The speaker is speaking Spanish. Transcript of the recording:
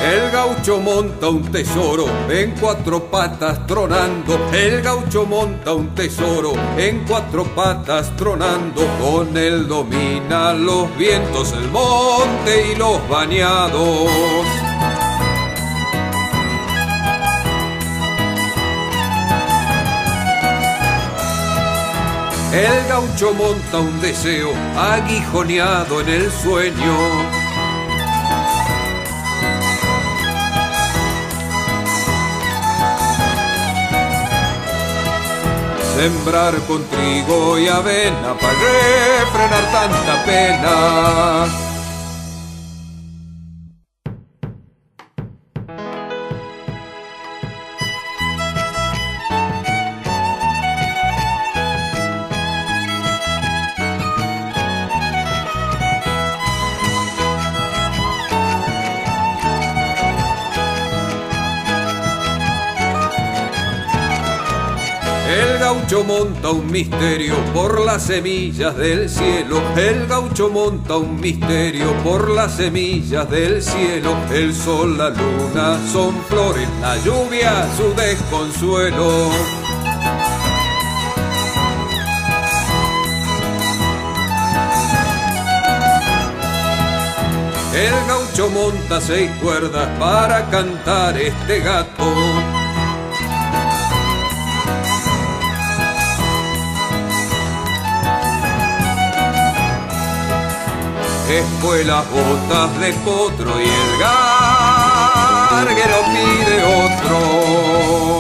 El gaucho monta un tesoro en cuatro patas tronando. El gaucho monta un tesoro en cuatro patas tronando. Con él domina los vientos, el monte y los bañados. El gaucho monta un deseo aguijoneado en el sueño. Sembrar con trigo y avena para refrenar tanta pena. El gaucho monta un misterio por las semillas del cielo. El gaucho monta un misterio por las semillas del cielo. El sol, la luna son flores, la lluvia su desconsuelo. El gaucho monta 6 cuerdas para cantar este gato. Espuelas, botas de potro y el garguero pide otro.